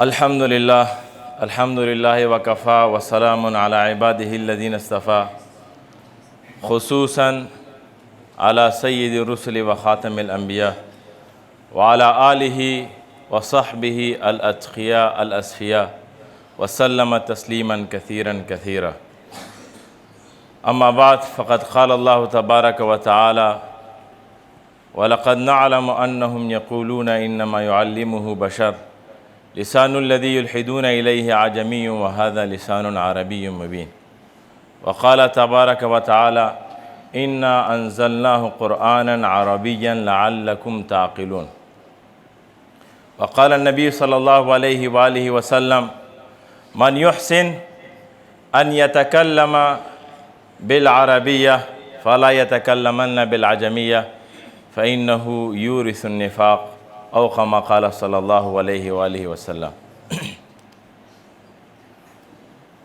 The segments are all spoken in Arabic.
الحمد لله وكفى وسلام على عباده الذين اصطفى خصوصا على سيد الرسل وخاتم الأنبياء وعلى آله وصحبه الأتقياء الأصفياء وسلم تسليما كثيرا كثيرا. أما بعد، فقد قال الله تبارك وتعالى: ولقد نعلم أنهم يقولون إنما يعلمه بشر لسان الذي يلحدون إليه عجمي وهذا لسان عربي مبين. وقال تبارك وتعالى: إنا أنزلناه قرآنا عربيا لعلكم تعقلون. وقال النبي صلى الله عليه وآله وسلم: من يحسن أن يتكلم بالعربية فلا يتكلمن بالعجمية فإنه يورث النفاق، أو كما قال صلى الله عليه وآله وسلم.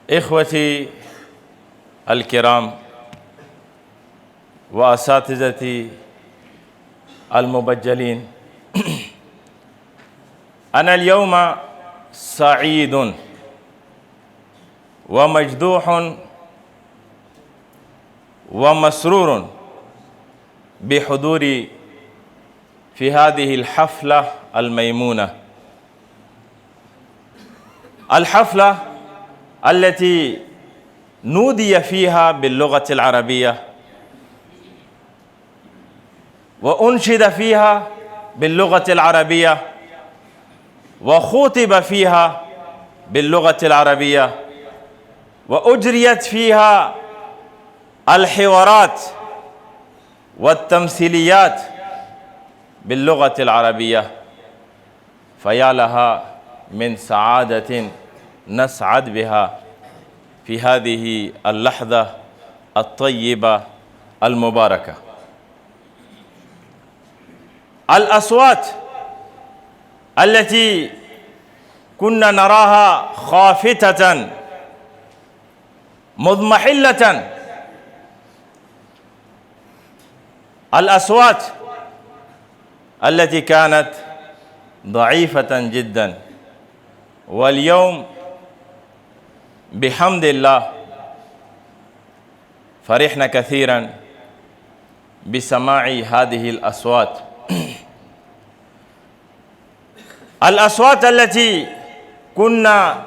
إخوتي الكرام وأساتذتي المبجلين، أنا اليوم سعيد ومجدوح ومسرور بحضوري في هذه الحفلة الميمونة، الحفلة التي نودي فيها باللغة العربية وأنشد فيها باللغة العربية وخُطب فيها باللغة العربية وأجريت فيها الحوارات والتمثيليات باللغة العربية. فيا لها من سعادة نسعد بها في هذه اللحظة الطيبة المباركة. الأصوات التي كنا نراها خافتة مضمحلة، الأصوات التي كانت ضعيفة جدا، واليوم بحمد الله فرحنا كثيرا بسماع هذه الأصوات. الأصوات التي كنا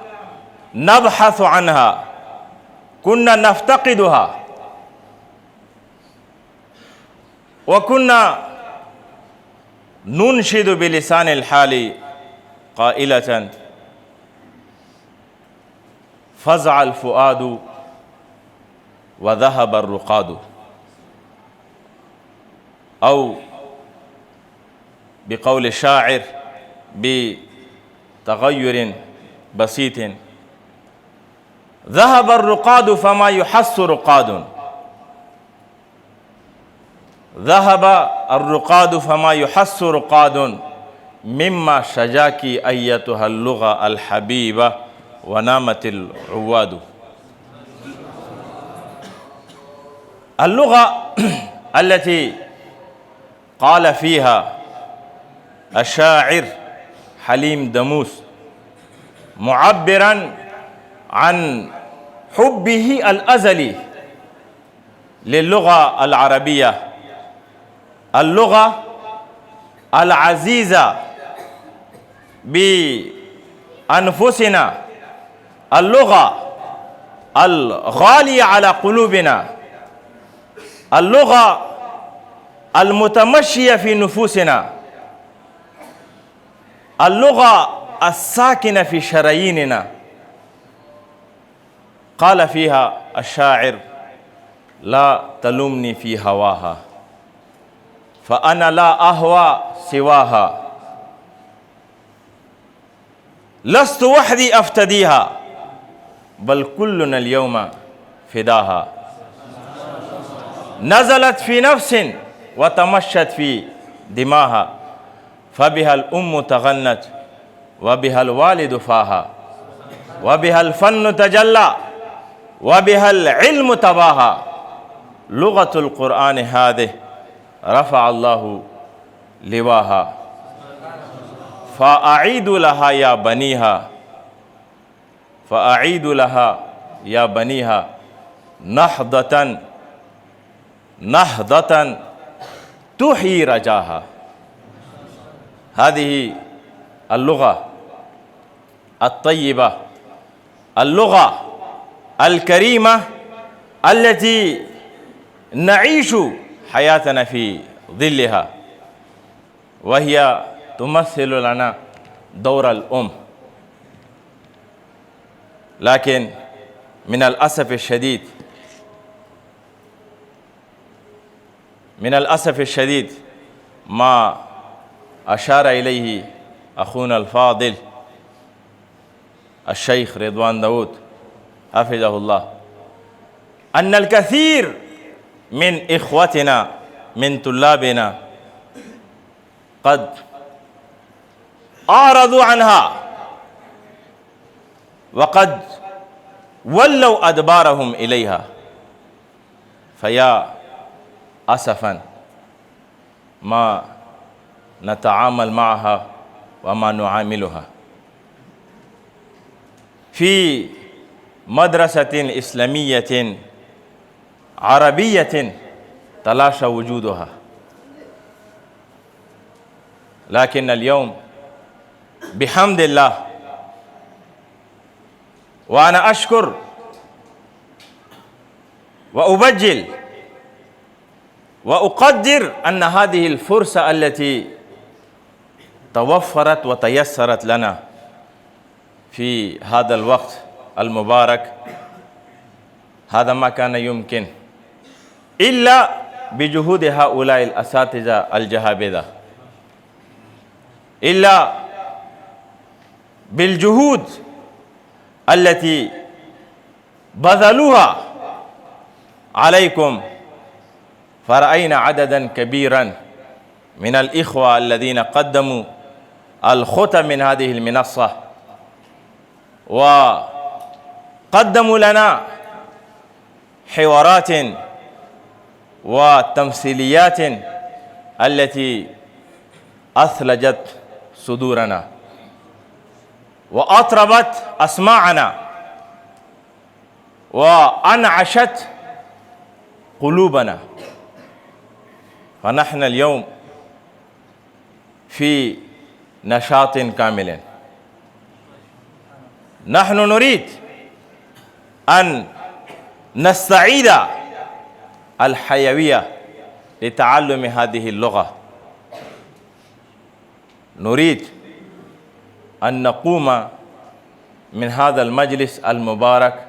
نبحث عنها، كنا نفتقدها، وكنا ننشد بلسان الحال قائلة: فزع الفؤاد وذهب الرقاد، أو بقول الشاعر بتغير بسيط: ذهب الرقاد فما يحس رقاد، ذهب الرقاد فما يحس رقاد مما شجاك أيتها اللغة الحبيبة ونامت العواد. اللغة التي قال فيها الشاعر حليم دموس معبرا عن حبه الأزلي للغة العربية، اللغة العزيزة بأنفسنا، اللغة الغالية على قلوبنا، اللغة المتمشية في نفوسنا، اللغة الساكنة في شراييننا. قال فيها الشاعر: لا تلومني في هواها فأنا لا أهوى سواها، لست وحدي أفتديها بل كلنا اليوم فداها، نزلت في نفس وتمشت في دماها، فبها الأم تغنت وبها الوالد فاها، وبها الفن تجلى وبها العلم تباها. لغة القرآن هذه رفع الله لواها، فأعيدوا لها يا بنيها فأعيدوا لها يا بنيها نهضة نهضة تحيي رجاها. هذه اللغة الطيبة، اللغة الكريمة التي نعيش حياتنا في ظلها، وهي تمثل لنا دور الأم. لكن من الأسف الشديد، من الأسف الشديد ما أشار إليه أخونا الفاضل الشيخ رضوان داود حفظه الله، أن الكثير من إخوتنا من طلابنا قد أعرضوا عنها وقد ولوا أدبارهم إليها. فيا أسفا ما نتعامل معها وما نعاملها. في مدرسة إسلامية عربية تلاشى وجودها، لكن اليوم بحمد الله، وأنا أشكر وأبجل وأقدر أن هذه الفرصة التي توفرت وتيسرت لنا في هذا الوقت المبارك، هذا ما كان يمكن إلا بجهود هؤلاء الأساتذة الجهابذة، إلا بالجهود التي بذلوها عليكم. فرأينا عددا كبيرا من الإخوة الذين قدموا الخطب من هذه المنصة، وقدموا لنا حوارات وتمثيليات التي أثلجت صدورنا وأطربت أسماعنا وأنعشت قلوبنا. فنحن اليوم في نشاط كامل. نحن نريد أن نستعيد الحيوية لتعلم هذه اللغة. نريد أن نقوم من هذا المجلس المبارك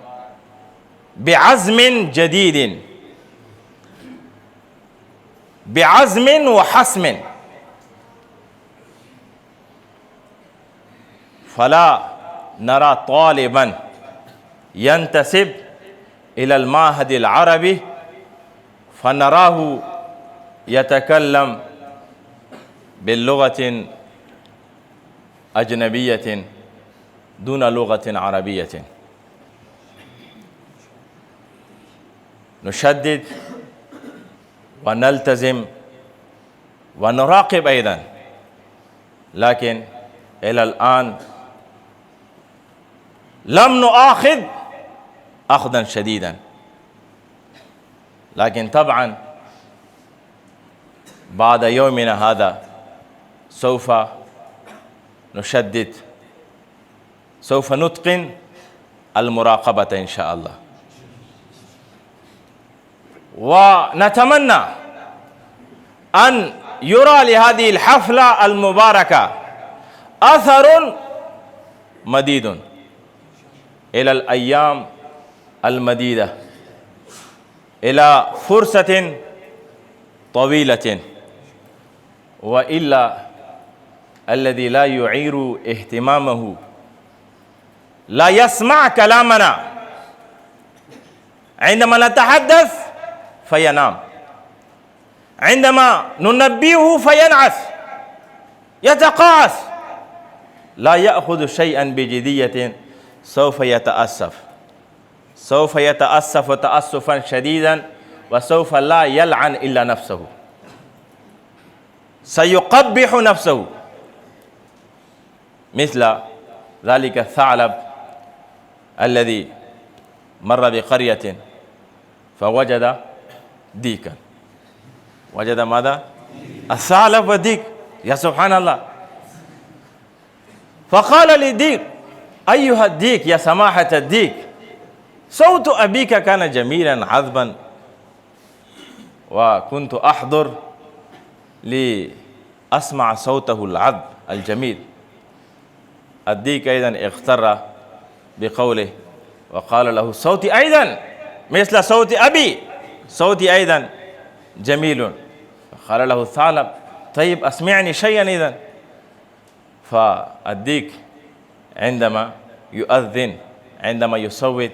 بعزم جديد، بعزم وحسم، فلا نرى طالبا ينتسب إلى المعهد العربي فنراه يتكلم باللغة أجنبية دون لغة عربية. نشدد ونلتزم ونراقب أيضا، لكن إلى الآن لم نؤاخذ أخذا شديدا. لكن طبعا بعد يومنا هذا سوف نشدد، سوف نتقن المراقبة إن شاء الله. ونتمنى أن يرى لهذه الحفلة المباركة أثر مديد إلى الأيام المديدة، إلى فرصة طويلة. وإلا الذي لا يعير اهتمامه لا يسمع كلامنا عندما نتحدث فينام، عندما ننبهه فينعس يتقاعس، لا يأخذ شيئا بجدية، سوف يتأسف، سوف يتأسف تأسفا شديدا، وسوف لا يلعن إلا نفسه، سيقبح نفسه مثل ذلك الثعلب الذي مر بقرية فوجد ديكا. وجد ماذا؟ الثعلب والديك. يا سبحان الله. فقال للديك: أيها الديك، يا سماحة الديك، صوت أبيك كان جميلا عذبا، وكنت أحضر لأسمع صوته العذب الجميل. الديك أيضا اغتر بقوله وقال له: صوتي أيضا مثل صوت أبي، صوتي أيضا جميل. فقال له الثعلب: طيب أسمعني شيئا إذن. فالديك عندما يؤذن، عندما يصوت،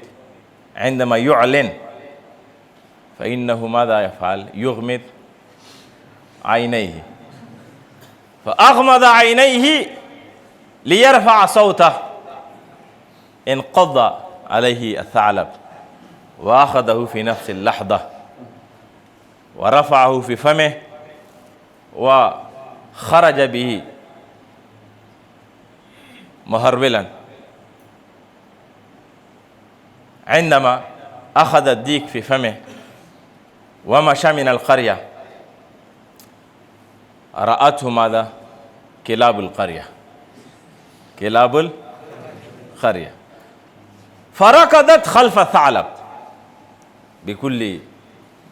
عندما يعلن، فإنه ماذا يفعل؟ يغمض عينيه. فأغمض عينيه ليرفع صوته. انقض عليه الثعلب وأخذه في نفس اللحظة ورفعه في فمه وخرج به مهرولا. عندما أخذ الديك في فمه ومشى من القرية، رأته ماذا؟ كلاب القرية، كلاب القرية، فركضت خلف الثعلب بكل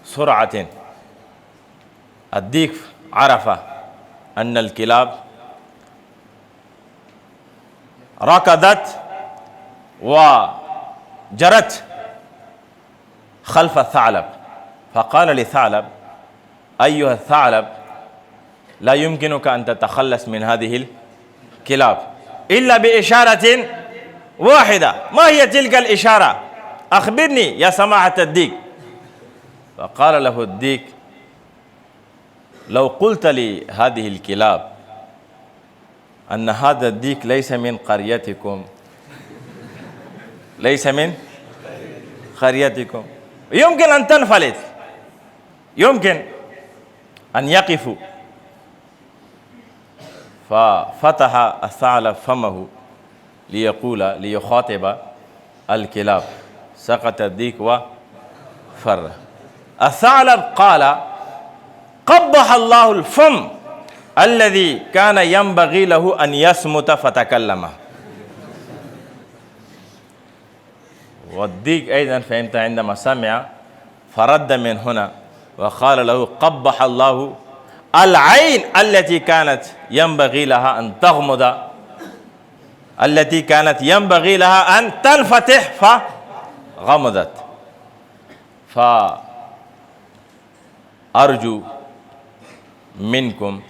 سرعة. الديك عرف أن الكلاب ركضت وجرت خلف الثعلب، فقال للثعلب: أيها الثعلب، لا يمكنك أن تتخلص من هذه الكلاب إلا بإشارة واحدة. ما هي تلك الإشارة؟ أخبرني يا سماحة الديك. فقال له الديك: لو قلت لي هذه الكلاب أن هذا الديك ليس من قريتكم، ليس من قريتكم، يمكن أن تنفلت، يمكن أن يقفوا. ففتح الثعلب فمه ليخاطب الكلاب، سقط الديك وفر. الثعلب قال: قبح الله الفم الذي كان ينبغي له أن يصمت فتكلم. والديك أيضا فهمت عندما سمع فرد من هنا وقال له: قبح الله العين التي كانت ينبغي لها أن تغمض، التي كانت ينبغي لها أن تنفتح فغمضت. فأرجو منكم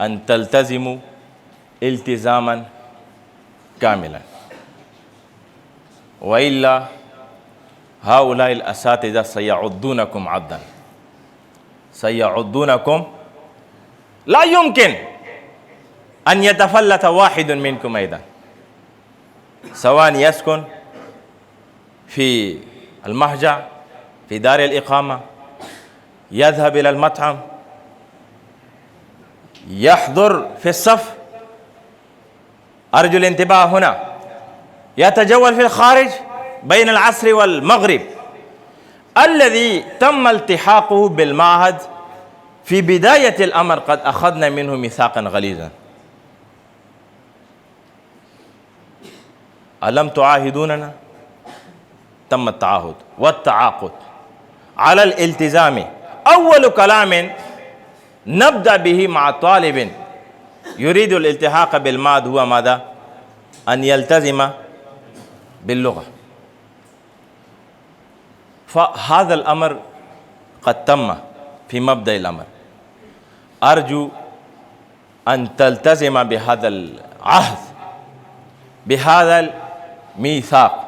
أن تلتزموا التزاما كاملا، وإلا هؤلاء الأساتذة سيعضونكم عضا، سيعضونكم. لا يمكن أن يتفلت واحد منكم أيضا، سواء يسكن في المهجع، في دار الإقامة، يذهب إلى المطعم، يحضر في الصف، أرجو الانتباه هنا، يتجول في الخارج بين العصر والمغرب. الذي تم التحاقه بالمعهد في بداية الأمر قد أخذنا منه ميثاقا غليظا. ألم تعاهدوننا؟ تم التعاهد والتعاقد على الالتزام. أول كلام نبدأ به مع طالب يريد الالتحاق بالمعهد هو ماذا؟ أن يلتزم باللغة. فهذا الأمر قد تم في مبدأ الأمر. أرجو أن تلتزم بهذا العهد، بهذا الميثاق.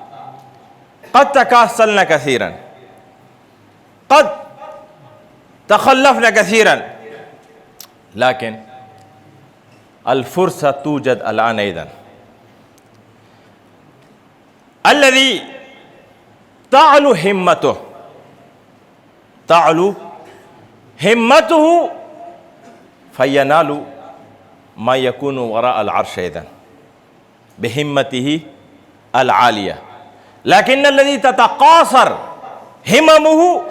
قد تكاسلنا كثيرا، قد تخلفنا كثيرا، لكن الفرصة توجد الآن أيضا. الذي تعلو همته، تعلو همته فينال ما يكون وراء العرش أيضا بهمته العالية. لكن الذي تتقاصر هممه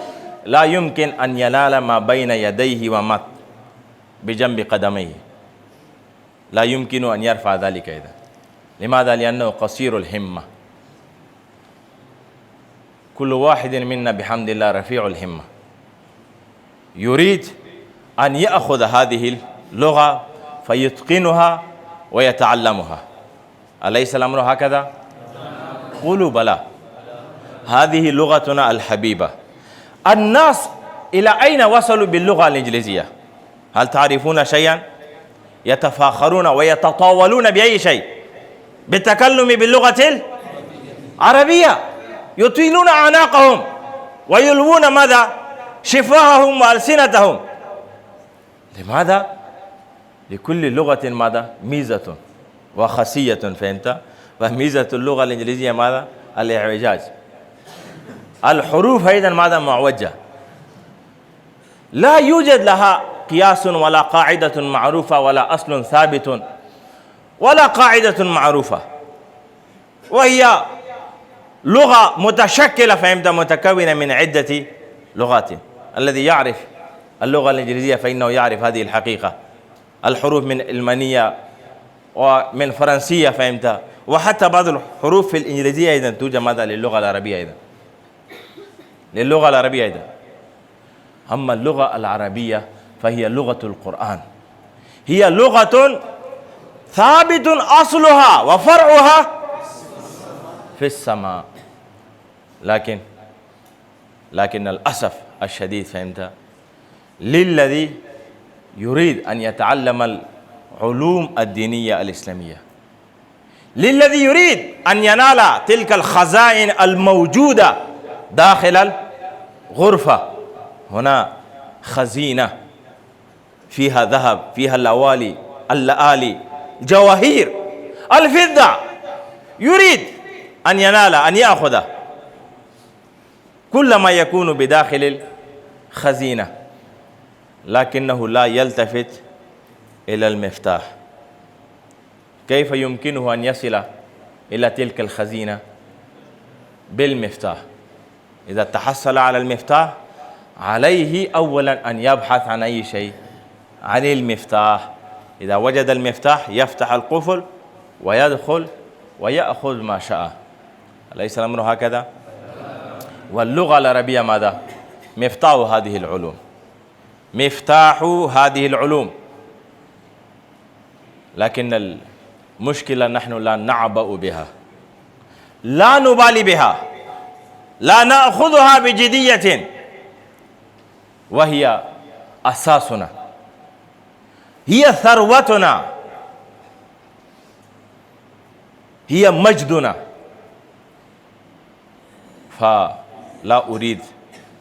لا يمكن أن ينال ما بين يديه وما بجنب قدميه، لا يمكن أن يرفع ذلك إذا. لماذا؟ لأنه قصير الهمة. كل واحد منا بحمد الله رفيع الهمة، يريد أن يأخذ هذه اللغة فيتقنها ويتعلمها. أليس الأمر هكذا؟ قولوا بلى. هذه لغتنا الحبيبة. الناس إلى أين وصلوا باللغة الإنجليزية؟ هل تعرفون شيئا؟ يتفاخرون ويتطاولون بأي شيء؟ بالتكلم باللغة العربية. يطيلون أعناقهم ويلوون ماذا؟ شفاههم وألسنتهم. لماذا؟ لكل لغة ماذا؟ ميزة وخاصية، فهمت؟ فميزة اللغة الإنجليزية ماذا؟ الإعوجاج. الحروف أيضا ماذا؟ معوجة، لا يوجد لها قياس ولا قاعدة معروفة ولا أصل ثابت ولا قاعدة معروفة، وهي لغة متشكلة، فهمت؟ متكونة من عدة لغات. الذي يعرف اللغة الإنجليزية فإنه يعرف هذه الحقيقة. الحروف من ألمانية ومن فرنسية، فهمت؟ وحتى بعض الحروف في الإنجليزية أيضا توجد ماذا؟ للغة العربية أيضا، للغة العربية أيضا. أما اللغة العربية فهي لغة القرآن، هي لغة ثابت أصلها وفرعها في السماء. لكن الأسف الشديد، فهمت؟ للذي يريد أن يتعلم العلوم الدينية الإسلامية، للذي يريد أن ينال تلك الخزائن الموجودة داخل الغرفة. هنا خزينة فيها ذهب، فيها اللآلي، جواهير، الفضة، يريد أن ينال، أن يأخذ كل ما يكون بداخل الخزينة، لكنه لا يلتفت إلى المفتاح. كيف يمكنه أن يصل إلى تلك الخزينة؟ بالمفتاح. إذا تحصل على المفتاح عليه أولا أن يبحث عن أي شيء؟ عن المفتاح. إذا وجد المفتاح يفتح القفل ويدخل ويأخذ ما شاء. أليس الأمر هكذا؟ واللغة العربية ماذا؟ مفتاح هذه العلوم، مفتاح هذه العلوم. لكن المشكلة نحن لا نعبأ بها، لا نبالي بها، لا نأخذها بجدية، وهي أساسنا، هي ثروتنا، هي مجدنا. فلا أريد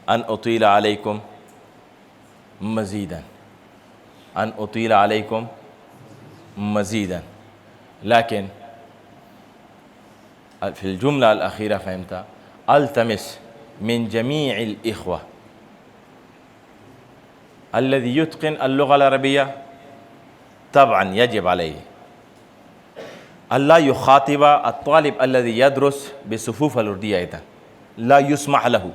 أن أطيل عليكم مزيدا، لكن في الجملة الأخيرة، فهمت؟ ألتمس من جميع الإخوة الذي يتقن اللغة العربية طبعا يجب عليه ألا يخاطب الطالب الذي يدرس بصفوف الأردية أيضا. لا يسمح له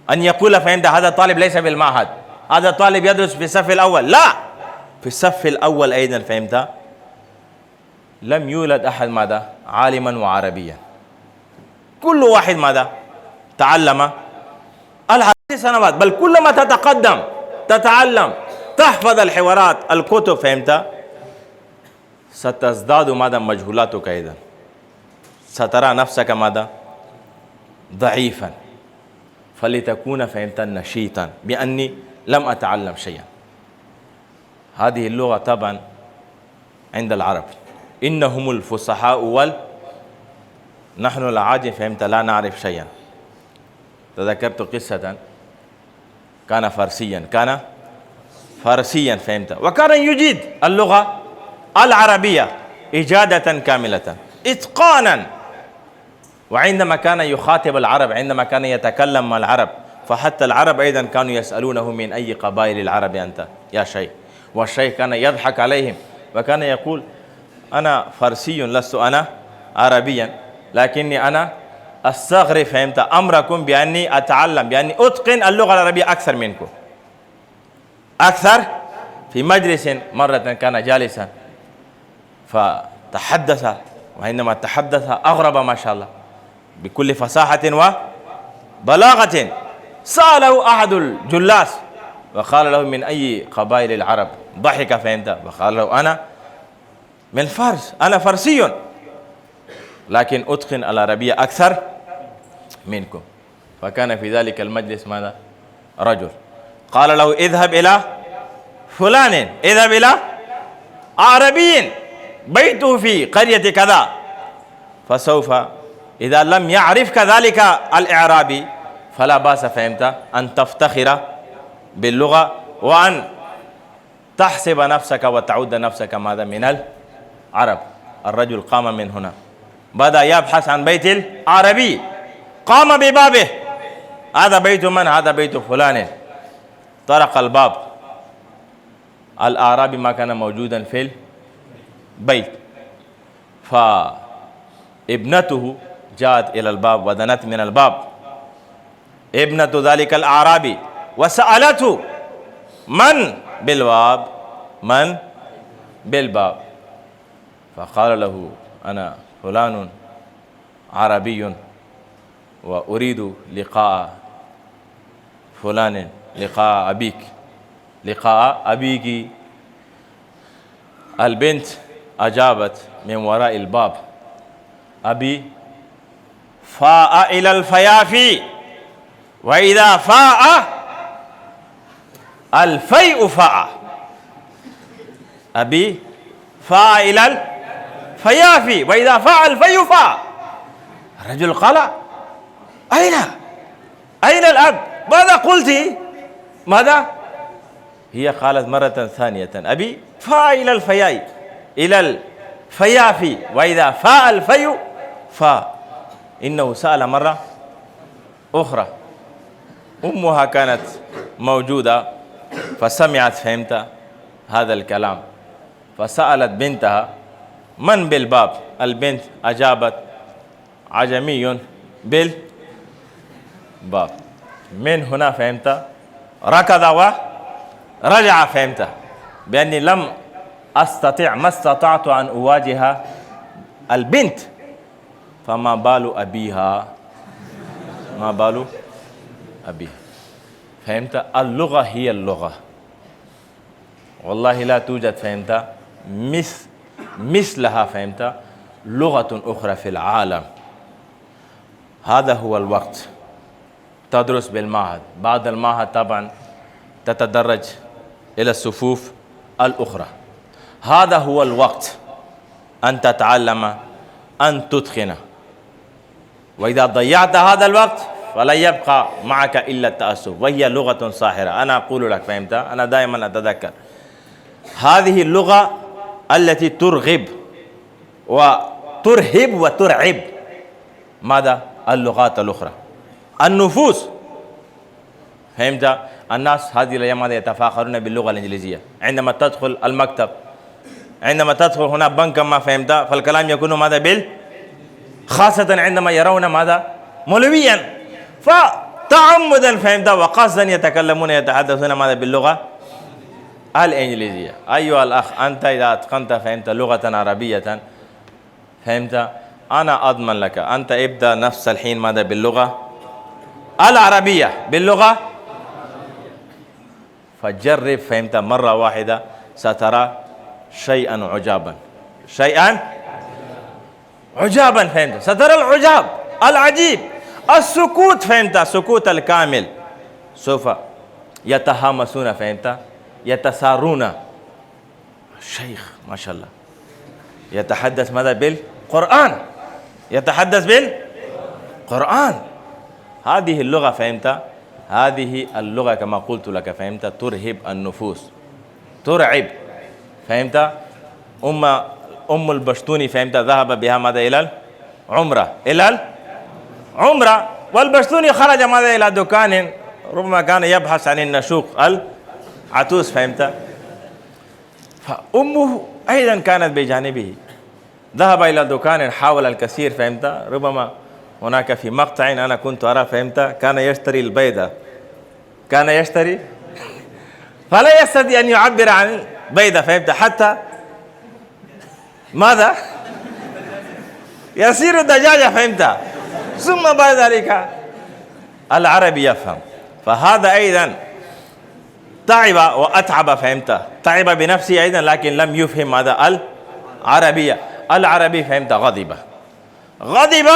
أن يقول، فهمت؟ هذا الطالب ليس بالمعهد، هذا الطالب يدرس في الصف الأول. لا، في الصف الأول أيضا، فهمت؟ لم يولد أحد ماذا؟ عالما وعربيا. كل واحد ماذا؟ تعلم العديد سنوات، بل كلما تتقدم تتعلم تحفظ الحوارات الكتب، فهمت؟ ستزداد ماذا؟ مجهولاتك أيضا، سترى نفسك ماذا؟ ضعيفا. فلتكون، فهمت؟ نشيطا بأني لم أتعلم شيئا. هذه اللغة طبعا عند العرب إنهم الفصحاء نحن العاجم، فهمت؟ لا نعرف شيئا. تذكرت قصة، كان فارسيا، فهمت؟ وكان يجيد اللغة العربية إجادة كاملة إتقانا. وعندما كان يخاطب العرب، عندما كان يتكلم مع العرب، فحتى العرب أيضا كانوا يسألونه من أي قبائل العرب أنت يا شيخ؟ والشيخ كان يضحك عليهم وكان يقول: أنا فارسي لست أنا عربيا، لكني أنا استغرب فهمت أمركم بأني أتعلم بأني أتقن اللغة العربية أكثر منكم، أكثر. في مجلس مرة كان جالسا فتحدث، وعندما تحدث أغرب ما شاء الله بكل فصاحة وبلاغة. سأله أحد الجلاس وقال له من أي قبائل العرب؟ ضحك فهمت وقال له أنا من فارس، أنا فرسي، لكن أتقن العربية أكثر منكم. فكان في ذلك المجلس ماذا؟ رجل قال له اذهب إلى فلان، اذهب إلى أعربي بيته في قرية كذا، فسوف إذا لم يعرف كذلك الإعرابي فلا بأس فهمت أن تفتخر باللغة وأن تحسب نفسك وتعود نفسك ماذا من العرب. الرجل قام من هنا بدأ يبحث عن بيت العربي، قام ببابه، هذا بيت من؟ هذا بيت فلان. طرق الباب، الأعرابي ما كان موجودا في البيت، فابنته جاءت إلى الباب ودنت من الباب، ابنة ذلك الأعرابي، وسألته من بالباب؟ من بالباب؟ فقال له أنا فلان عربي وأريد لقاء فلان، لقاء أبيك، لقاء أبيك. البنت أجابت من وراء الباب أبي فاء إلى الفيافي، وإذا فاء الفيء فاء، أبي فاء إلى الفيافي وإذا فاء الفيء فاء. الرجل قال أين الأب؟ ماذا قلت؟ ماذا؟ هي قالت مرة ثانية أبي فاء إلى الفياء، إلى الفيافي وإذا فاء الفيء فاء. إنه سأل مرة أخرى، أمها كانت موجودة فسمعت فهمت هذا الكلام، فسألت بنتها من بالباب؟ البنت أجابت عجمي بالباب. من هنا فهمت ركض ورجع فهمت بأني لم أستطع، ما استطعت أن أواجه البنت، فما بال أبيها، ما بال أبيها. فهمت؟ اللغة هي اللغة، والله لا توجد فهمت مثلها فهمت لغة أخرى في العالم. هذا هو الوقت. تدرس بالمعهد، بعد المعهد طبعا تتدرج إلى الصفوف الأخرى. هذا هو الوقت أن تتعلم، أن تتقن. وإذا ضيعت هذا الوقت فلا يبقى معك إلا التأسف، وهي لغة ساحرة. أنا أقول لك فهمت، أنا دائما أتذكر هذه اللغة التي ترغب وترهب وترعب ماذا؟ اللغات الأخرى، النفوس. فهمت؟ الناس هذه الأيام ماذا يتفاخرون باللغة الإنجليزية. عندما تدخل المكتب، عندما تدخل هنا بنك ما فهمت، فالكلام يكون ماذا خاصة عندما يرون ماذا؟ مولويا، فتعمدا فهمت وقصدا يتكلمون يتحدثون ماذا؟ باللغة الإنجليزية. أيها الأخ، أنت إذا أتقنت فهمت لغة عربية فهمت، أنا أضمن لك أنت ابدأ نفس الحين ماذا؟ باللغة العربية، باللغة. فجرب فهمت مرة واحدة سترى شيئا عجابا، شيئا عجابا فهمت، سترى العجاب العجيب. السكوت فهمت، السكوت الكامل. سوف يتهامسون فهمت، يتسارون. الشيخ ما شاء الله يتحدث ماذا؟ بالقرآن، يتحدث بالقرآن. هذه اللغة فهمت، هذه اللغة كما قلت لك فهمت ترهب النفوس، ترعب. فهمت؟ أم البشتوني فهمت ذهب بها ماذا؟ إلى العمرة، إلى العمرة، والبشتوني خرج ماذا؟ إلى دكان ربما كان يبحث عن النشوق العتوس. فهمت؟ فأمه أيضا كانت بجانبه، ذهب إلى دكان، حاول الكثير فهمت، ربما هناك في مقطع أنا كنت أرى، فهمت، كان يشتري البيضة، كان يشتري فلا يستطيع أن يعبر عن بيضة، فهمت، حتى ماذا يصير دجاجة، فهمت، ثم بعد ذلك العربي يفهم. فهذا أيضا تعب وأتعب، فهمت، تعب بنفسه أيضا، لكن لم يفهم ماذا العربية. العربي، فهمت، غضب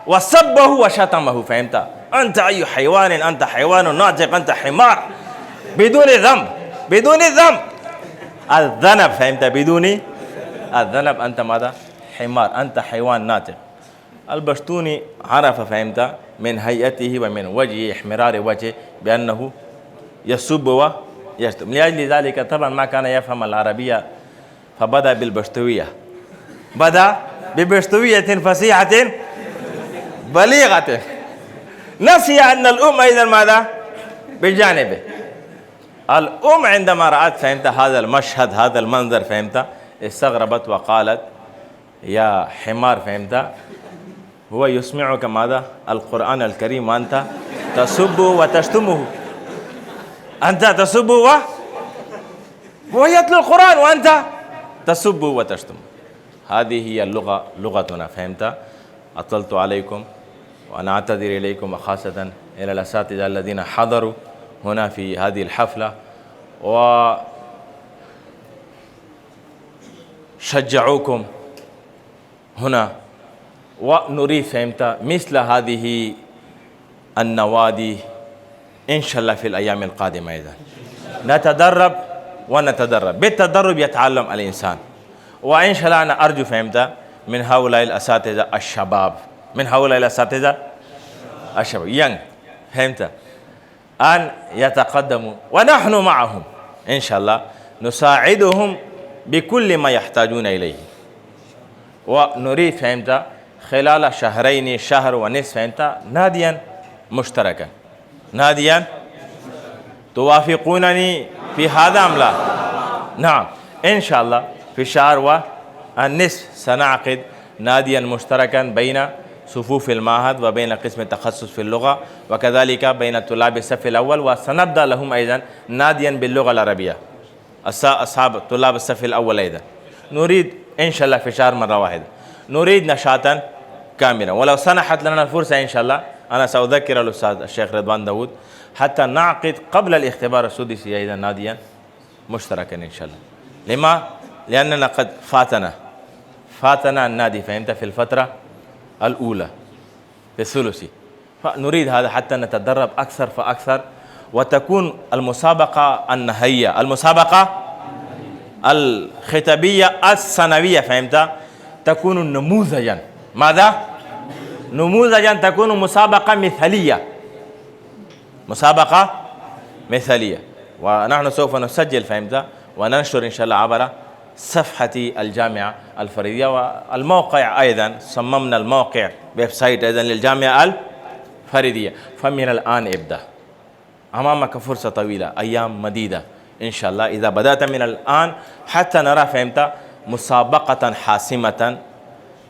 وسبه وشتمه، فهمت، أنت أي حيوان، أنت حيوان ناطق، أنت حمار، بدون ذنب، بدون ذنب، الذنب، فهمت، بدون الذنب، أنت ماذا، حمار، أنت حيوان ناطق. البشتوني عرف، فهمت، من هيئته ومن وجهه، احمرار وجهه، بأنه يسب ويشتم. لأجل ذلك طبعا ما كان يفهم العربية، فبدأ بالبشتوية، بدأ ببشتوية فصيحة بليغة، نسي أن الأم أيضا ماذا بجانبه. الأم عندما رأت، فهمت، هذا المشهد، هذا المنظر، فهمت، استغربت وقالت يا حمار، فهمت، هو يسمعك ماذا القرآن الكريم وأنت تسب وتشتمه، أنت تسب وهو يتلو القرآن وأنت تسب وتشتم. هذه هي اللغة، لغتنا، فهمت. أطلت عليكم وأنا أعتذر إليكم، وخاصة إلى الأساتذة الذين حضروا هنا في هذه الحفلة وشجعوكم هنا. ونريد، فهمت، مثل هذه النوادي إن شاء الله في الأيام القادمة أيضا نتدرب ونتدرب. بالتدرب يتعلم الإنسان. وإن شاء الله أنا أرجو، فهمت، من هؤلاء الأساتذة الشباب، من هؤلاء الأساتذة الشباب فهمت، أن يتقدموا، ونحن معهم إن شاء الله نساعدهم بكل ما يحتاجون إليه. ونريد، فهمت، خلال شهرين، شهر ونصف، فهمت، ناديا مشتركا، ناديا. توافقونني في هذا أم لا؟ نعم، إن شاء الله في شهر والنصف سنعقد ناديا مشتركا بين صفوف المعهد وبين قسم التخصص في اللغة، وكذلك بين طلاب الصف الأول، وسنبدأ لهم أيضا ناديا باللغة العربية، أصحاب طلاب الصف الأول أيضا. نريد إن شاء الله في شهر مرة واحدة، نريد نشاطا كاملا. ولو سنحت لنا الفرصة إن شاء الله أنا سأذكر الأستاذ الشيخ رضوان داود حتى نعقد قبل الاختبار السدسي أيضا ناديا مشتركا إن شاء الله. لما؟ لأننا قد فاتنا النادي، فهمت، في الفترة الأولى في الثلثي، فنريد هذا حتى نتدرب أكثر فأكثر، وتكون المسابقة النهائية، المسابقة الختامية السنوية، فهمت، تكون نموذجا. ماذا؟ نموذجا، تكون مسابقة مثالية، مسابقة مثالية. ونحن سوف نسجل، فهمت، وننشر إن شاء الله عبر صفحة الجامعة الفريدية، والموقع أيضا صممنا الموقع ويب سايت أيضا للجامعة الفريدية. فمن الآن ابدأ، أمامك فرصة طويلة، أيام مديدة إن شاء الله. إذا بدأت من الآن حتى نرى، فهمت، مسابقة حاسمة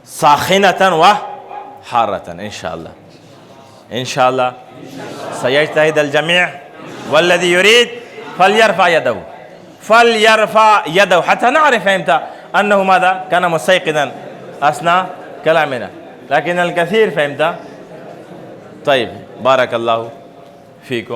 ساخنة وحارة إن شاء الله. إن شاء الله سيجتهد الجميع، والذي يريد فليرفع يده، فليرفع يده حتى نعرف، فهمت، أنه ماذا كان مستيقظا أثناء كلامنا. لكن الكثير، فهمت. طيب، بارك الله فيكم.